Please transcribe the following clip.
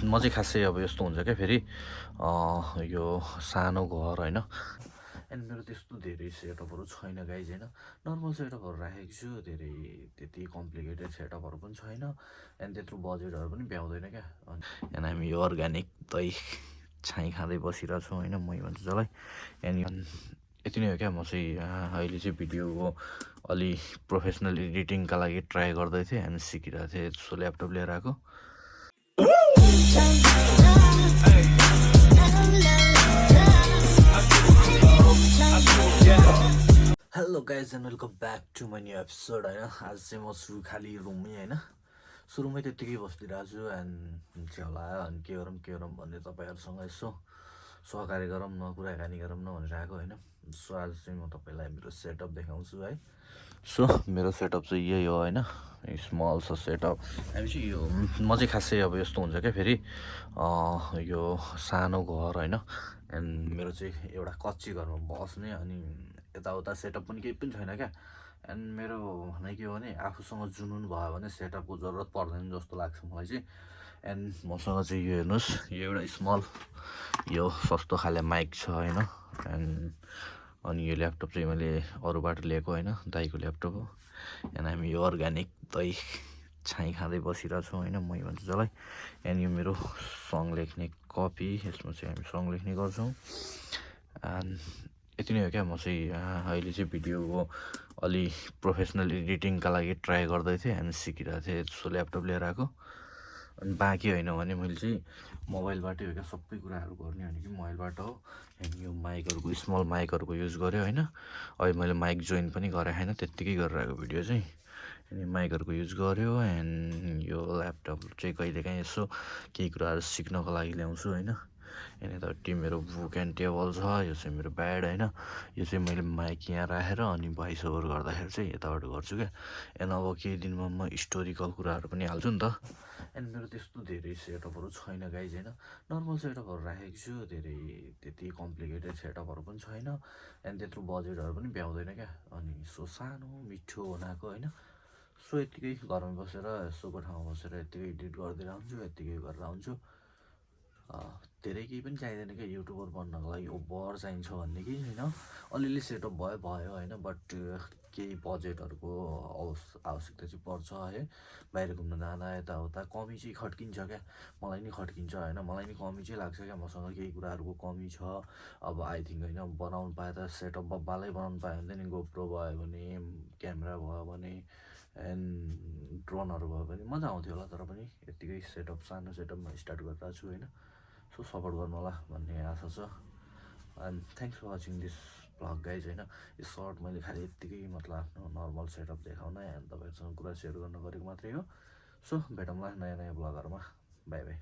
म चाहिँ खासै अब यस्तो हुन्छ क्या फेरि यो सानो घर होइन एन्ड मेरो त्यस्तो धेरै सेटअपहरू छैन गाइज होइन नर्मल सेटअपहरू राखेको छु धेरै त्यति कम्प्लिकेटेड सेटअपहरू पनि छैन एन्ड त्यत्रो बजेटहरू पनि भ्याउँदैन क्या एन्ड हामी यो अर्ग्यानिक दही छाई खाँदै बसिरहेको छौँ होइन मै भन्छु जसलाई एन्ड यति नै हो क्या म चाहिँ अहिले चाहिँ भिडियोको अलि प्रोफेसनल एडिटिङका लागि ट्राई गर्दै थिएँ एन्ड सिकिरहेको थिएँ सो ल्यापटप लिएर आएको hello guys and welcome back to my new episode होइन आज चाहिँ म छु खालि रुममै होइन सुरुमै त्यत्तिकै बसिदिरहेको छु एन्ड छेउला आयो अनि के गरौँ भन्ने तपाईँहरूसँग यसो सहकारी गरौँ न कुराकानी गरौँ न भनेर आएको होइन सो आज चाहिँ म तपाईँलाई मेरो सेटअप देखाउँछु है सो मेरो सेटअप चाहिँ यही हो होइन स्मल छ सेटअप हामी चाहिँ यो म चाहिँ खासै अब यस्तो हुन्छ क्या फेरि यो सानो घर होइन एन्ड मेरो चाहिँ एउटा कच्ची घरमा बस्ने अनि यताउता सेटअप पनि केही पनि छैन क्या एन्ड मेरो भनाइ के हो भने आफूसँग जुनुन भयो भने सेटअपको जरुरत पर्दैन जस्तो लाग्छ मलाई चाहिँ एन्ड मसँग चाहिँ यो हेर्नुहोस् यो एउटा स्मल यो सस्तो खाले माइक छ होइन एन्ड अनि यो ल्यापटप चाहिँ मैले अरूबाट लिएको होइन दाइको ल्यापटप हो एन्ड हामी यो अर्ग्यानिक दही छाई खाँदै बसिरहेको छौँ होइन मै भन्छु जसलाई एन्ड यो मेरो सङ लेख्ने कपी यसमा चाहिँ हामी सङ लेख्ने गर्छौँ एन्ड यति नै हो क्या म चाहिँ अहिले चाहिँ भिडियोको अलि प्रोफेसनल एडिटिङका लागि ट्राई गर्दै थिएँ एन्ड सिकिरहेको थिएँ सो ल्यापटप लिएर आएको अनि बाँकी होइन भने मैले चाहिँ मोबाइलबाटै हो क्या सबै कुराहरू गर्ने भनेको मोबाइलबाट हो एन्ड यो माइकहरूको स्मल माइकहरूको युज गऱ्यो होइन अहिले मैले माइक जोइन पनि गरेको छैन त्यत्तिकै गरेर आएको भिडियो चाहिँ अनि माइकहरूको युज गऱ्यो एन्ड यो ल्यापटप चाहिँ कहिलेकाहीँ यसो केही कुराहरू सिक्नको लागि ल्याउँछु होइन एन्ड यतापट्टि मेरो बुक एन्ड टेबल छ यो चाहिँ मेरो ब्याड होइन यो चाहिँ मैले माइक यहाँ राखेर अनि भोइस ओभर गर्दाखेरि चाहिँ यताबाट गर्छु क्या एन्ड अब केही दिनमा म हिस्टोरिकल कुराहरू पनि हाल्छु नि त एन्ड मेरो त्यस्तो धेरै सेटअपहरू छैन गाइज होइन नर्मल सेटअपहरू राखेको छु धेरै त्यति कम्प्लिकेटेड सेटअपहरू पनि छैन एन्ड त्यत्रो बजेटहरू पनि भ्याउँदैन क्या अनि सो सानो मिठो बनाएको होइन सो यत्तिकै घरमा बसेर यसोको ठाउँमा बसेर यत्तिकै एडिट गरिदिएर हुन्छु यत्तिकै गरेर हुन्छु धेरै केही पनि चाहिँदैन क्या युट्युबर बन्नको लागि ओभर चाहिन्छ भन्ने केही छैन अलिअलि सेटअप भयो होइन बट केही बजेटहरूको आवश्यकता चाहिँ पर्छ है बाहिर घुम्न जाँदा यताउता कमी चाहिँ खट्किन्छ क्या मलाई नि खट्किन्छ होइन मलाई नि कमी चाहिँ लाग्छ क्या मसँग केही कुराहरूको कमी छ अब आई थिङ्क होइन बनाउनु पाए त सेटअप बब्बालै बनाउनु पायो भने नि गोप्रो भयो भने क्यामेरा भयो भने एन्ड ड्रोनहरू भयो भने मजा आउँथ्यो होला तर पनि यत्तिकै सेटअप सानो सेटअपमा स्टार्ट गरिरहेको छु होइन सो सपोर्ट गर्नु होला भन्ने आशा छ and thanks for watching this vlog guys होइन यो सर्ट मैले खालि यत्तिकै मतलब आफ्नो नर्मल सेटअप देखाउन एन्ड तपाईँहरूसँग कुरा सेयर गर्न गरेको मात्रै हो सो भेटौँला नयाँ नयाँ भ्लगहरूमा बाई बाई